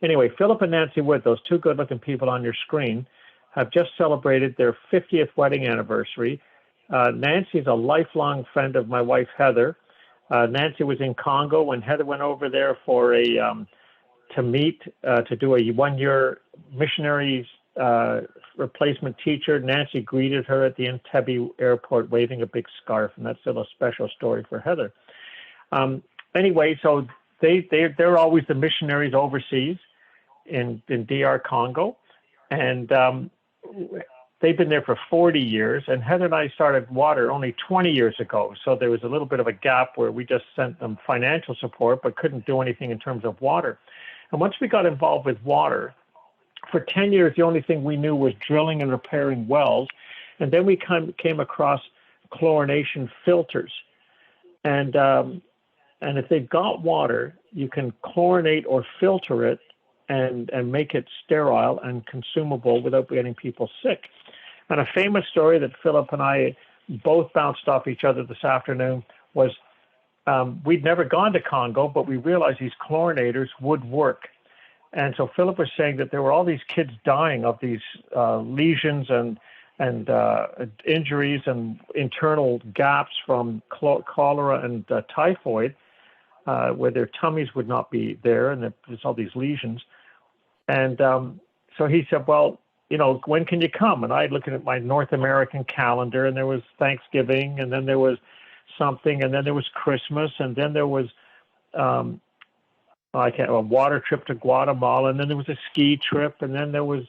Anyway, Philip and Nancy Wood, those two good-looking people on your screen, have just celebrated their 50th wedding anniversary. Nancy's a lifelong friend of my wife, Heather. Nancy was in Congo when Heather went over there for to meet, to do a one-year missionaries replacement teacher. Nancy greeted her at the Entebbe airport waving a big scarf, and that's still a special story for Heather. Anyway, so they're always the missionaries overseas in DR Congo, and they've been there for 40 years, and Heather and I started water only 20 years ago, so there was a little bit of a gap where we just sent them financial support but couldn't do anything in terms of water. And once we got involved with water, for 10 years, the only thing we knew was drilling and repairing wells. And then we came across chlorination filters. And if they've got water, you can chlorinate or filter it and make it sterile and consumable without getting people sick. And a famous story that Philip and I both bounced off each other this afternoon was we'd never gone to Congo, but we realized these chlorinators would work. And so Philip was saying that there were all these kids dying of these lesions and injuries and internal gaps from cholera and typhoid, where their tummies would not be there, and there's all these lesions. And so he said, well, you know, when can you come? And I looking at my North American calendar, and there was Thanksgiving, and then there was something, and then there was Christmas, and then there was a water trip to Guatemala, and then there was a ski trip, and then there was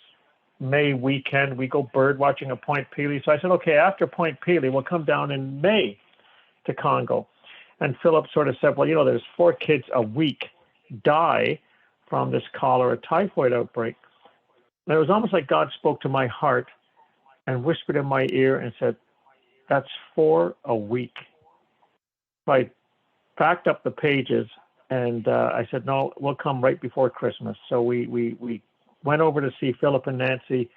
May weekend. We go bird watching at Point Pelee. So I said, okay, after Point Pelee, we'll come down in May to Congo. And Philip sort of said, well, you know, there's 4 kids a week die from this cholera typhoid outbreak. And it was almost like God spoke to my heart and whispered in my ear and said, that's 4 a week. So I backed up the pages and I said, no, we'll come right before Christmas. So we went over to see Philip and Nancy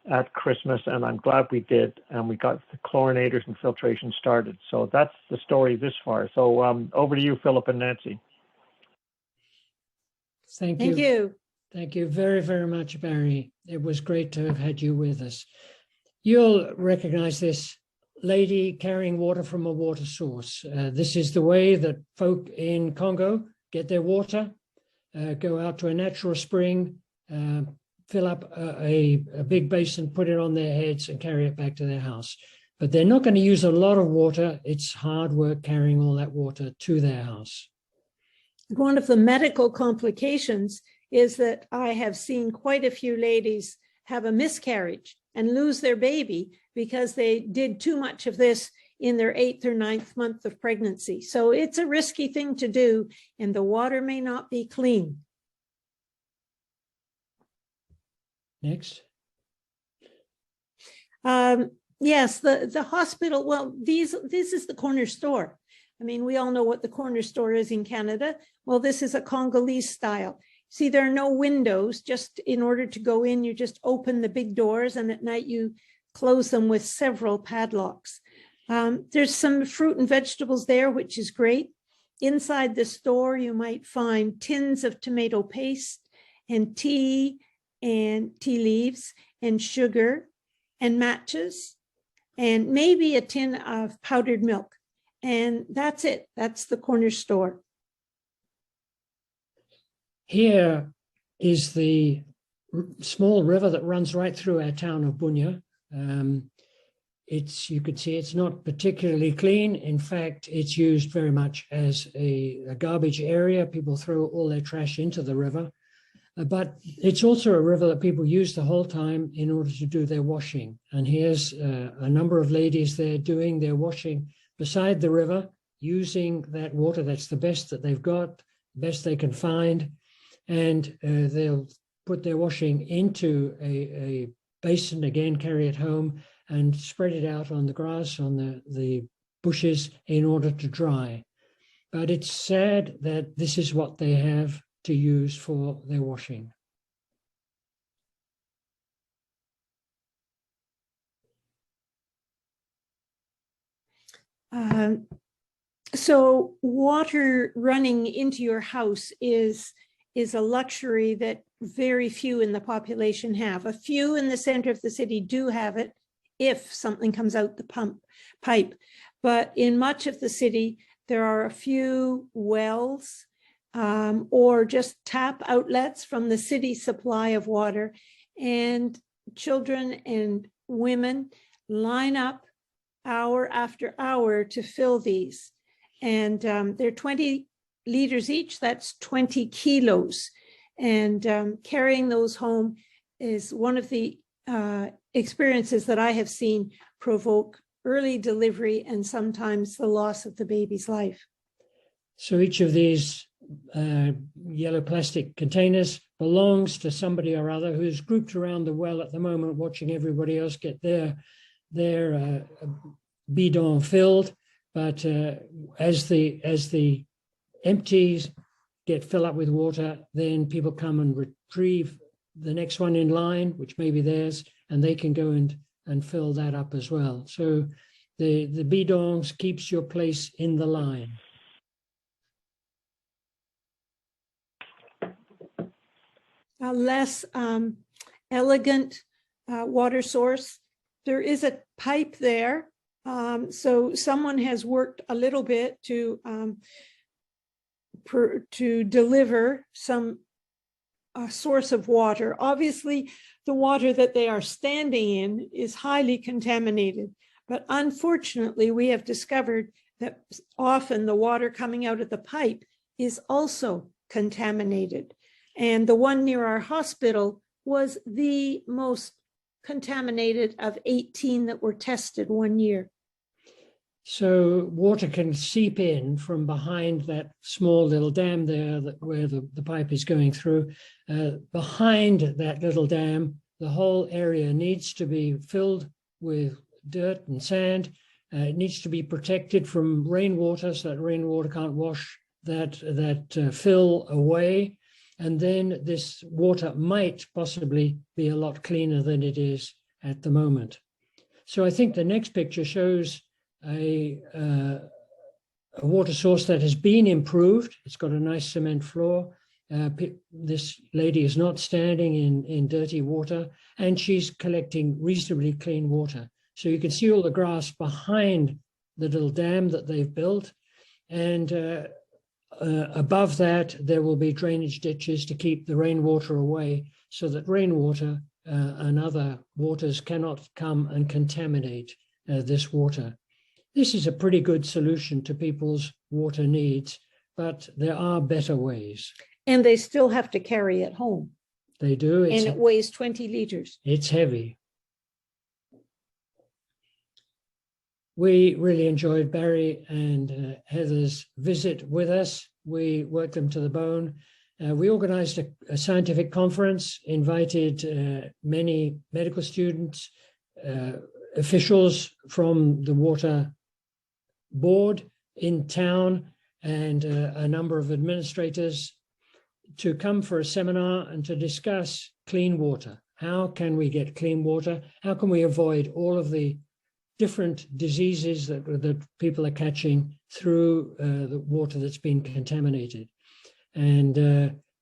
at Christmas, and I'm glad we did. And we got the chlorinators and filtration started. So that's the story this far. So over to you, Philip and Nancy. Thank you. Thank you very, very much, Barry. It was great to have had you with us. You'll recognize this lady carrying water from a water source. This is the way that folk in Congo get their water, go out to a natural spring, fill up a big basin, put it on their heads and carry it back to their house. But they're not going to use a lot of water. It's hard work carrying all that water to their house. One of the medical complications is that I have seen quite a few ladies have a miscarriage and lose their baby because they did too much of this in their 8th or 9th month of pregnancy. So it's a risky thing to do, and the water may not be clean. Next. Yes, the hospital, well, this is the corner store. I mean, we all know what the corner store is in Canada. Well, this is a Congolese style. See, there are no windows. Just in order to go in, you just open the big doors, and at night you close them with several padlocks. There's some fruit and vegetables there, which is great. Inside the store, you might find tins of tomato paste and tea leaves and sugar and matches and maybe a tin of powdered milk. And that's it. That's the corner store. Here is the small river that runs right through our town of Bunya. You could see it's not particularly clean. In fact, it's used very much as a garbage area. People throw all their trash into the river. But it's also a river that people use the whole time in order to do their washing. And here's a number of ladies there doing their washing beside the river, using that water. That's the best that they've got, best they can find. And they'll put their washing into a basin, again, carry it home and spread it out on the grass, on the bushes in order to dry. But it's sad that this is what they have to use for their washing. So water running into your house is is a luxury that very few in the population have. A few in the center of the city do have it if something comes out the pipe. But in much of the city, there are a few wells or just tap outlets from the city supply of water. And children and women line up hour after hour to fill these. And they're 20 liters each, that's 20 kilos. And carrying those home is one of the experiences that I have seen provoke early delivery and sometimes the loss of the baby's life. So each of these yellow plastic containers belongs to somebody or other who's grouped around the well at the moment, watching everybody else get their bidon filled. But as the empties fill up with water, then people come and retrieve the next one in line, which may be theirs, and they can go and fill that up as well. So the bidons keeps your place in the line. A less elegant water source. There is a pipe there. So someone has worked a little bit to deliver some source of water. Obviously, the water that they are standing in is highly contaminated. But unfortunately, we have discovered that often the water coming out of the pipe is also contaminated. And the one near our hospital was the most contaminated of 18 that were tested one year. So water can seep in from behind that small little dam there where the pipe is going through. Behind that little dam, the whole area needs to be filled with dirt and sand. It needs to be protected from rainwater so that rainwater can't wash that fill away. And then this water might possibly be a lot cleaner than it is at the moment. So I think the next picture shows a water source that has been improved. It's got a nice cement floor. This lady is not standing in dirty water, and she's collecting reasonably clean water. So you can see all the grass behind the little dam that they've built. And above that, there will be drainage ditches to keep the rainwater away so that rainwater and other waters cannot come and contaminate this water. This is a pretty good solution to people's water needs, but there are better ways. And they still have to carry it home. They do. And it weighs 20 liters. It's heavy. We really enjoyed Barry and Heather's visit with us. We worked them to the bone. We organized a scientific conference, invited many medical students, officials from the water board in town, and a number of administrators to come for a seminar and to discuss clean water. How can we get clean water? How can we avoid all of the different diseases that people are catching through the water that's been contaminated? And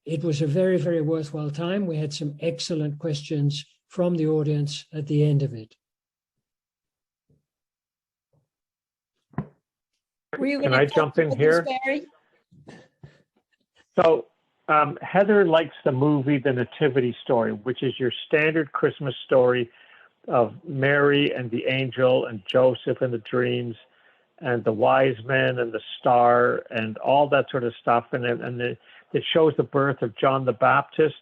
it was a very, very worthwhile time. We had some excellent questions from the audience at the end of it. Can I jump in here? Barry? So Heather likes the movie The Nativity Story, which is your standard Christmas story of Mary and the angel and Joseph and the dreams and the wise men and the star and all that sort of stuff. And it shows the birth of John the Baptist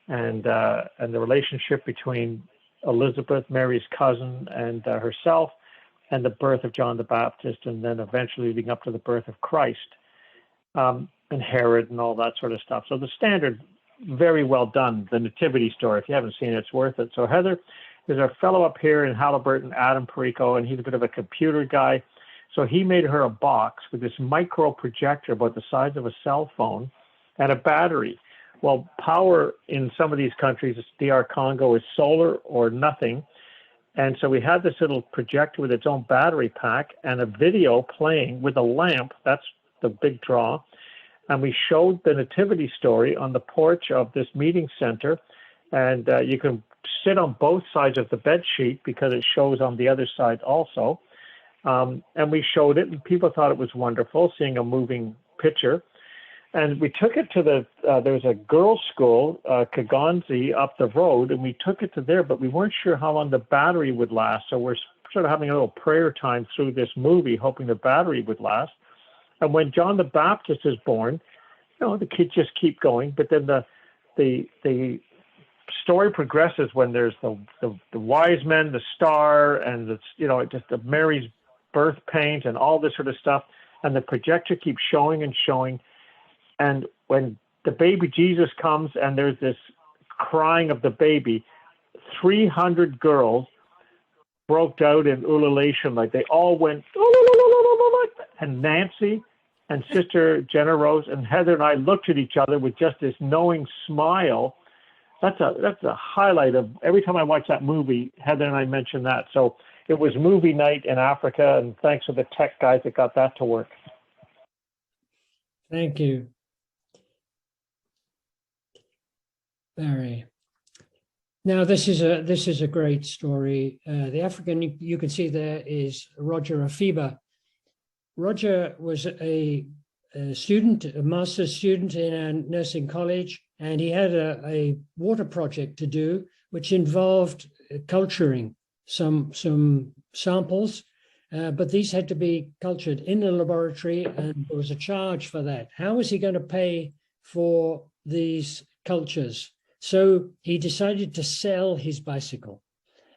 and the relationship between Elizabeth, Mary's cousin, and herself, and the birth of John the Baptist, and then eventually leading up to the birth of Christ, and Herod and all that sort of stuff. So the standard, very well done, the Nativity Story. If you haven't seen it, it's worth it. So Heather, there's our fellow up here in Halliburton, Adam Perico, and he's a bit of a computer guy. So he made her a box with this micro projector about the size of a cell phone and a battery. Well, power in some of these countries, DR Congo, is solar or nothing. And so we had this little projector with its own battery pack and a video playing with a lamp. That's the big draw. and we showed the nativity story on the porch of this meeting center. And you can sit on both sides of the bed sheet because it shows on the other side also. And we showed it, and people thought it was wonderful, seeing a moving picture. And we took it to there was a girls' school, Kaganzi, up the road, and we took it to there, but we weren't sure how long the battery would last. So we're sort of having a little prayer time through this movie, hoping the battery would last. And when John the Baptist is born, the kids just keep going. But then the story progresses when there's the wise men, the star, and just the Mary's birth paint and all this sort of stuff. And the projector keeps showing and showing. And when the baby Jesus comes and there's this crying of the baby, 300 girls broke out in ululation. Like they all went, and Nancy and Sister Jenna Rose and Heather and I looked at each other with just this knowing smile. That's a highlight of every time I watch that movie, Heather and I mention that. So it was movie night in Africa, and thanks to the tech guys that got that to work. Thank you, Barry. Now, this is a great story. The African you can see there is Roger Afiba. Roger was a student, a master's student in a nursing college, and he had a water project to do, which involved culturing some samples, but these had to be cultured in the laboratory, and there was a charge for that. How was he going to pay for these cultures? So he decided to sell his bicycle,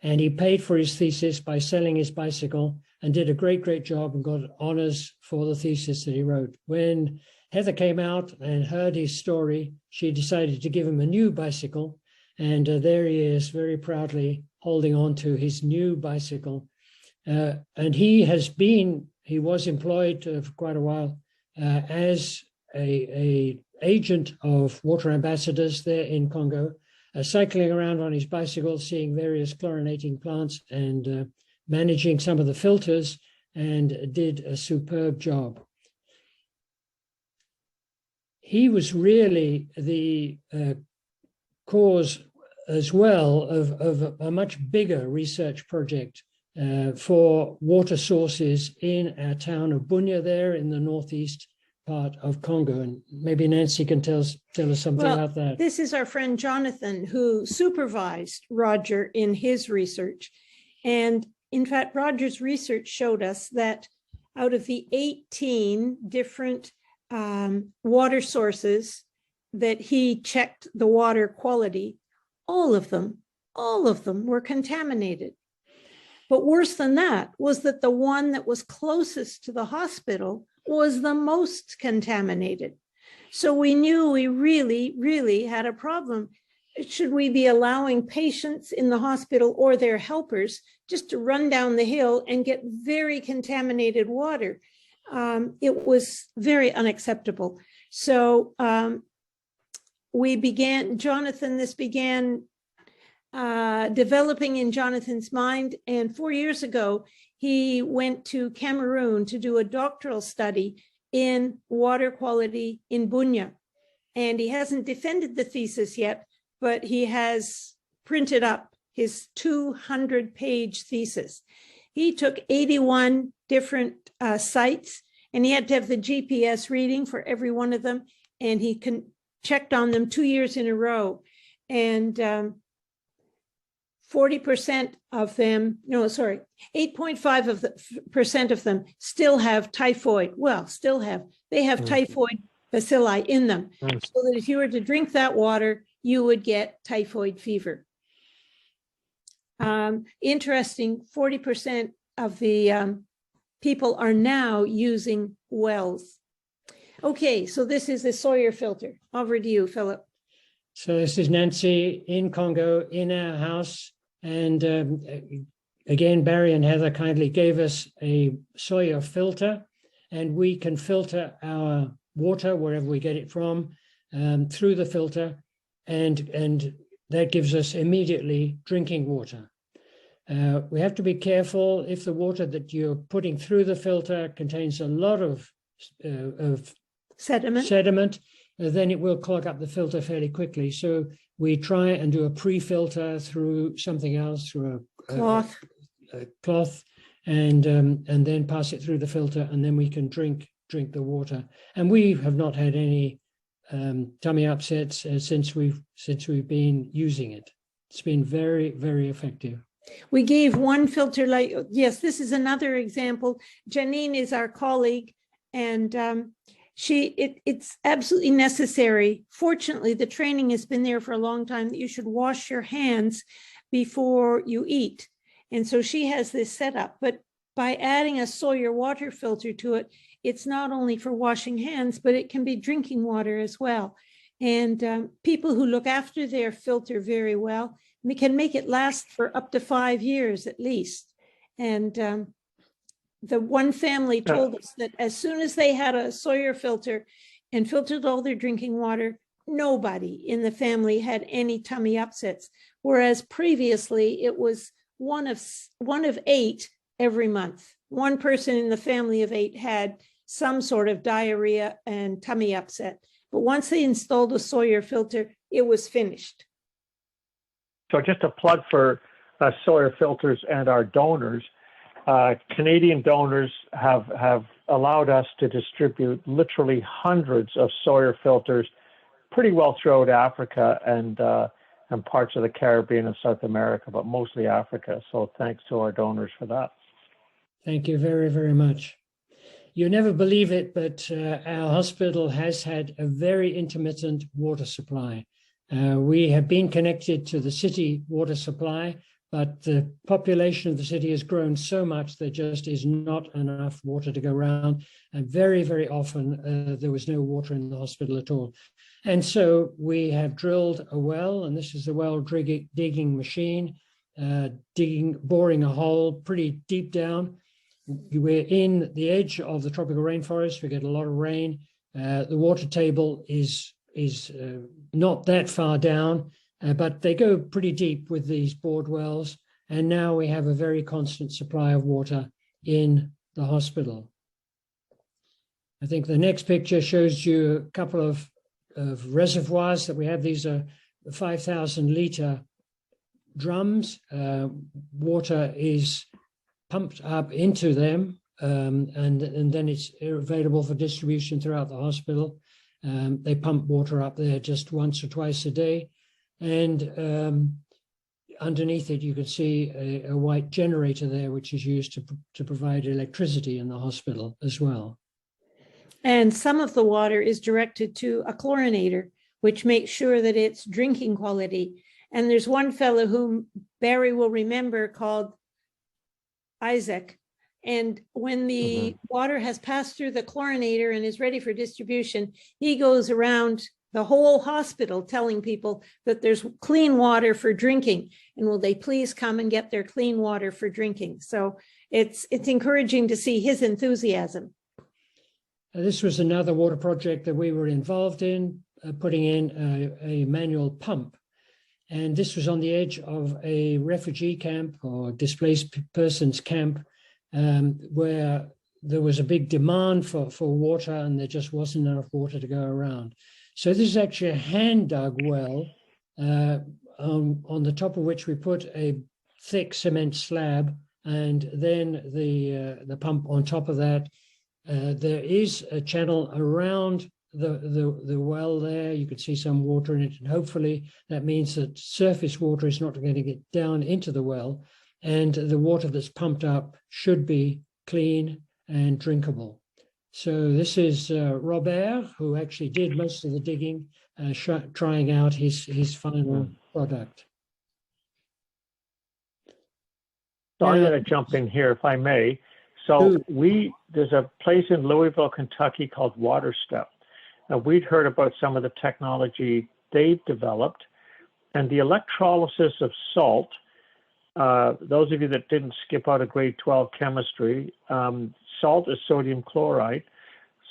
and he paid for his thesis by selling his bicycle and did a great job and got honors for the thesis that he wrote. When Heather came out and heard his story, she decided to give him a new bicycle, and there he is very proudly holding on to his new bicycle. And he was employed for quite a while as a agent of water ambassadors there in Congo, cycling around on his bicycle, seeing various chlorinating plants and managing some of the filters, and did a superb job. He was really the cause as well of a much bigger research project for water sources in our town of Bunia there in the northeast part of Congo. And maybe Nancy can tell us something about that. This is our friend Jonathan, who supervised Roger in his research. And in fact, Roger's research showed us that out of the 18 different water sources that he checked the water quality, all of them were contaminated. But worse than that was that the one that was closest to the hospital was the most contaminated. So we knew we really had a problem. Should we be allowing patients in the hospital or their helpers just to run down the hill and get very contaminated water? It was very unacceptable. So this began developing in Jonathan's mind. And 4 years ago, he went to Cameroon to do a doctoral study in water quality in Bunia. And he hasn't defended the thesis yet, but he has printed up his 200-page thesis. He took 81 different sites, and he had to have the GPS reading for every one of them. And he checked on them 2 years in a row. And 40% of them, 8.5% of them still have typhoid. Well, they have typhoid bacilli in them. So that if you were to drink that water, you would get typhoid fever. Interesting, 40% of the people are now using wells. Okay, so this is the Sawyer filter. Over to you, Philip. So this is Nancy in Congo in our house. And again, Barry and Heather kindly gave us a Sawyer filter, and we can filter our water wherever we get it from through the filter, and that gives us immediately drinking water. We have to be careful if the water that you're putting through the filter contains a lot of sediment, then it will clog up the filter fairly quickly. So we try and do a pre-filter through something else, through a cloth, and then pass it through the filter, and then we can drink the water. And we have not had any tummy upsets since we've been using it. It's been very, very effective. We gave one filter, like, yes, this is another example. Janine is our colleague, and it's absolutely necessary. Fortunately, the training has been there for a long time that you should wash your hands before you eat. And so she has this setup, but by adding a Sawyer water filter to it, it's not only for washing hands, but it can be drinking water as well. And people who look after their filter very well, we can make it last for up to 5 years at least. And the one family told us that as soon as they had a Sawyer filter and filtered all their drinking water, nobody in the family had any tummy upsets. Whereas previously it was one of 8 every month. One person in the family of 8 had some sort of diarrhea and tummy upset. But once they installed a Sawyer filter, it was finished. So just a plug for Sawyer filters and our donors. Canadian donors have allowed us to distribute literally hundreds of Sawyer filters pretty well throughout Africa and parts of the Caribbean and South America, but mostly Africa. So thanks to our donors for that. Thank you very, very much. You never believe it, but our hospital has had a very intermittent water supply. We have been connected to the city water supply, but the population of the city has grown so much there just is not enough water to go around. And very, very often there was no water in the hospital at all. And so we have drilled a well, and this is a well digging machine, boring a hole pretty deep down. We're in the edge of the tropical rainforest. We get a lot of rain. The water table is not that far down, but they go pretty deep with these bored wells. And now we have a very constant supply of water in the hospital. I think the next picture shows you a couple of reservoirs that we have. These are 5,000 liter drums. Water is pumped up into them, and then it's available for distribution throughout the hospital. They pump water up there just once or twice a day. And underneath it, you can see a white generator there, which is used to provide electricity in the hospital as well. And some of the water is directed to a chlorinator, which makes sure that it's drinking quality. And there's one fellow whom Barry will remember called Isaac. And when the water has passed through the chlorinator and is ready for distribution, he goes around the whole hospital telling people that there's clean water for drinking, and will they please come and get their clean water for drinking. So it's encouraging to see his enthusiasm. This was another water project that we were involved in, putting in a manual pump. And this was on the edge of a refugee camp or displaced persons camp, where there was a big demand for water and there just wasn't enough water to go around. So this is actually a hand-dug well on the top of which we put a thick cement slab, and then the pump on top of that. There is a channel around the well there. You could see some water in it, and hopefully that means that surface water is not going to get down into the well, and the water that's pumped up should be clean and drinkable. So this is Robert, who actually did most of the digging, trying out his final product. So I'm going to jump in here, if I may. So there's a place in Louisville, Kentucky called WaterStep. Now, we'd heard about some of the technology they've developed, and the electrolysis of salt. Those of you that didn't skip out of grade 12 chemistry, salt is sodium chloride.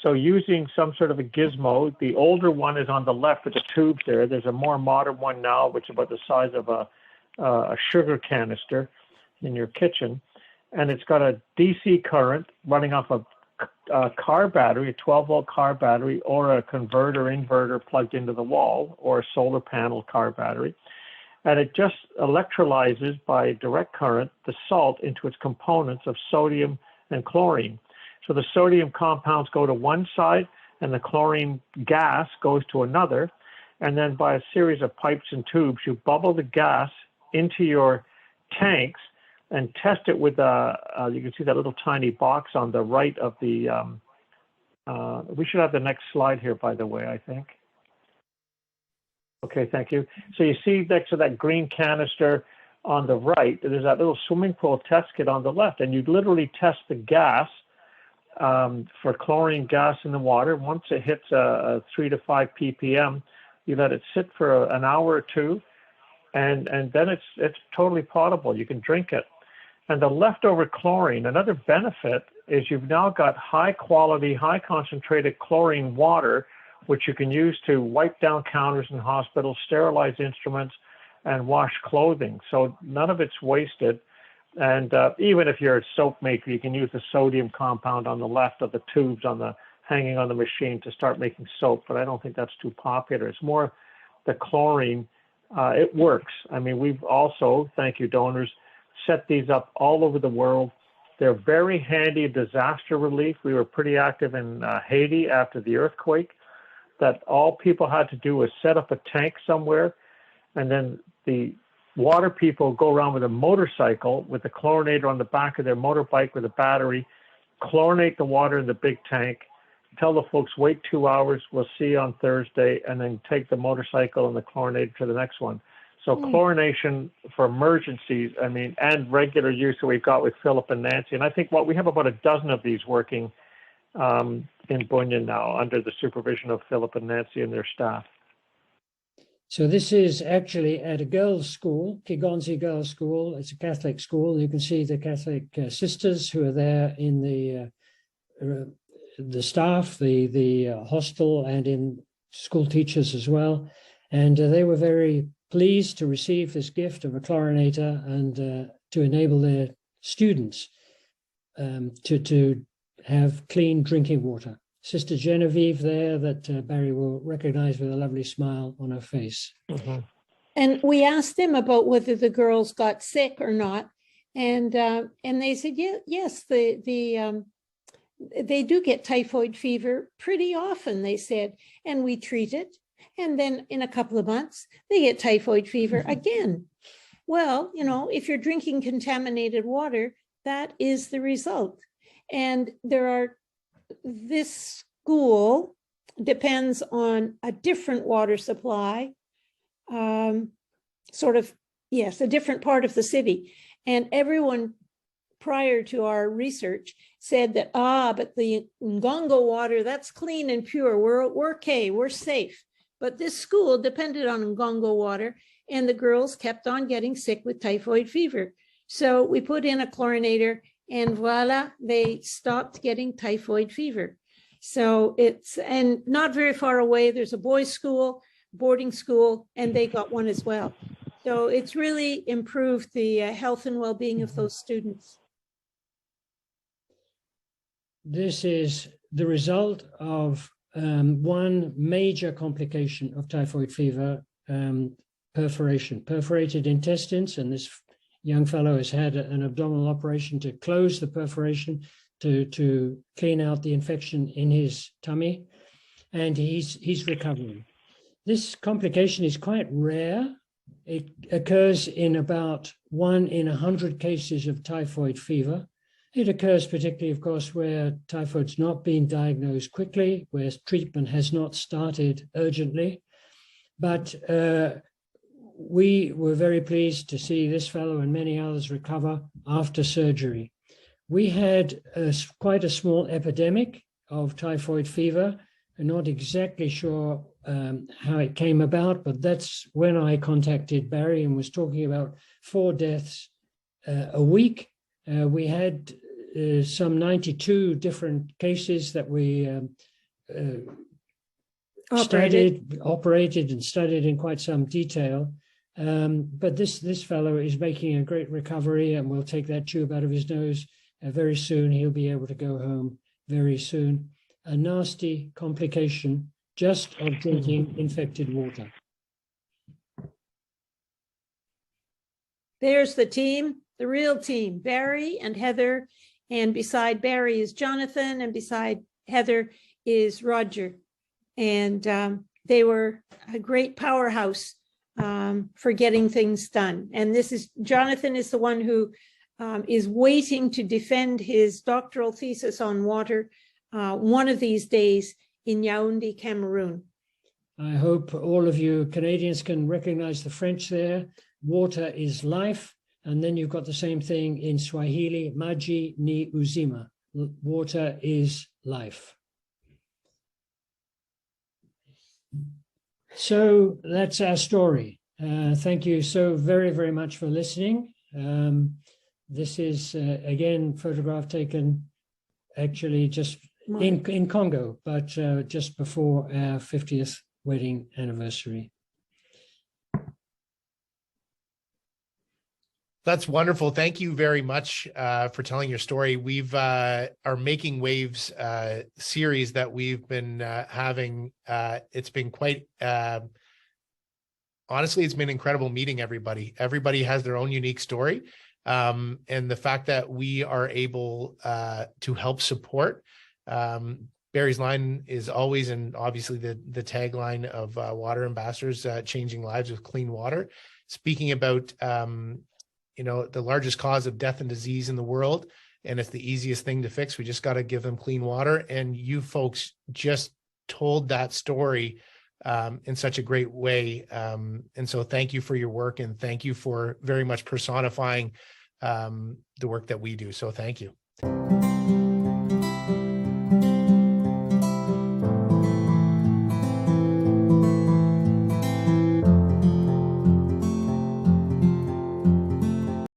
So using some sort of a gizmo, the older one is on the left with the tube there. There's a more modern one now, which is about the size of a sugar canister in your kitchen. And it's got a DC current running off a car battery, a 12-volt car battery, or a converter inverter plugged into the wall, or a solar panel car battery. And it just electrolyzes by direct current the salt into its components of sodium and chlorine. So the sodium compounds go to one side and the chlorine gas goes to another. And then by a series of pipes and tubes, you bubble the gas into your tanks and test it with you can see that little tiny box on the right of the, we should have the next slide here, by the way, I think. Okay, thank you. So you see next to that green canister on the right, there's that little swimming pool test kit on the left, and you literally test the gas for chlorine gas in the water. Once it hits 3 to 5 ppm, you let it sit for an hour or two, and then it's totally potable. You can drink it. And the leftover chlorine, another benefit is you've now got high quality, high concentrated chlorine water, which you can use to wipe down counters in hospitals, sterilize instruments, and wash clothing. So none of it's wasted. And even if you're a soap maker, you can use the sodium compound on the left of the tubes hanging on the machine to start making soap, but I don't think that's too popular. It's more the chlorine. It works. I mean, we've also, thank you donors, set these up all over the world. They're very handy disaster relief. We were pretty active in Haiti after the earthquake, that all people had to do was set up a tank somewhere, and then the water people go around with a motorcycle with the chlorinator on the back of their motorbike with a battery, chlorinate the water in the big tank, tell the folks, wait 2 hours, we'll see you on Thursday, and then take the motorcycle and the chlorinator to the next one. So chlorination for emergencies, I mean, and regular use that we've got with Philip and Nancy. And I think we have about a dozen of these working in Bunyan now under the supervision of Philip and Nancy and their staff. So this is actually at a girls' school, Kigonzi Girls' School. It's a Catholic school. You can see the Catholic sisters who are there in the staff, the hostel, and in school teachers as well. And they were very pleased to receive this gift of a chlorinator and to enable their students to have clean drinking water. Sister Genevieve there that Barry will recognize with a lovely smile on her face. Mm-hmm. And we asked them about whether the girls got sick or not. And they said, yes, they do get typhoid fever pretty often, they said, and we treat it. And then in a couple of months, they get typhoid fever again. Well, if you're drinking contaminated water, that is the result. And this school depends on a different water supply, a different part of the city. And everyone prior to our research said that, but the Ngongo water, that's clean and pure. We're okay, we're safe. But this school depended on Ngongo water, and the girls kept on getting sick with typhoid fever. So we put in a chlorinator, and voila, they stopped getting typhoid fever. So and not very far away, there's a boys' school, boarding school, and they got one as well. So it's really improved the health and well-being of those students. This is the result of one major complication of typhoid fever, perforated intestines, and this young fellow has had an abdominal operation to close the perforation to clean out the infection in his tummy, and he's recovering. This complication is quite rare. It occurs in about 1 in 100 cases of typhoid fever. It occurs particularly, of course, where typhoid's not been diagnosed quickly, where treatment has not started urgently. But we were very pleased to see this fellow and many others recover after surgery. We had quite a small epidemic of typhoid fever. I'm not exactly sure how it came about, but that's when I contacted Barry and was talking about 4 deaths a week. We had some 92 different cases that we operated and studied in quite some detail. But this fellow is making a great recovery, and we'll take that tube out of his nose very soon. He'll be able to go home very soon, a nasty complication just of drinking infected water. There's the team, the real team, Barry and Heather. And beside Barry is Jonathan, and beside Heather is Roger. And they were a great powerhouse for getting things done. And Jonathan is the one who is waiting to defend his doctoral thesis on water one of these days in Yaoundé, Cameroon. I hope all of you Canadians can recognize the French there. Water is life. And then you've got the same thing in Swahili, maji ni uzima. Water is life. So that's our story. Thank you so very, very much for listening. This is, again, photograph taken actually just in Congo, but just before our 50th wedding anniversary. That's wonderful. Thank you very much for telling your story. We've our Making Waves series that we've been having. It's been quite, honestly, it's been incredible meeting everybody. Everybody has their own unique story. And the fact that we are able to help support. Barry's line is always, and obviously the tagline of Water Ambassadors, changing lives with clean water. Speaking about the largest cause of death and disease in the world, and it's the easiest thing to fix. We just got to give them clean water. And you folks just told that story in such a great way. And so thank you for your work, and thank you for very much personifying the work that we do. So thank you.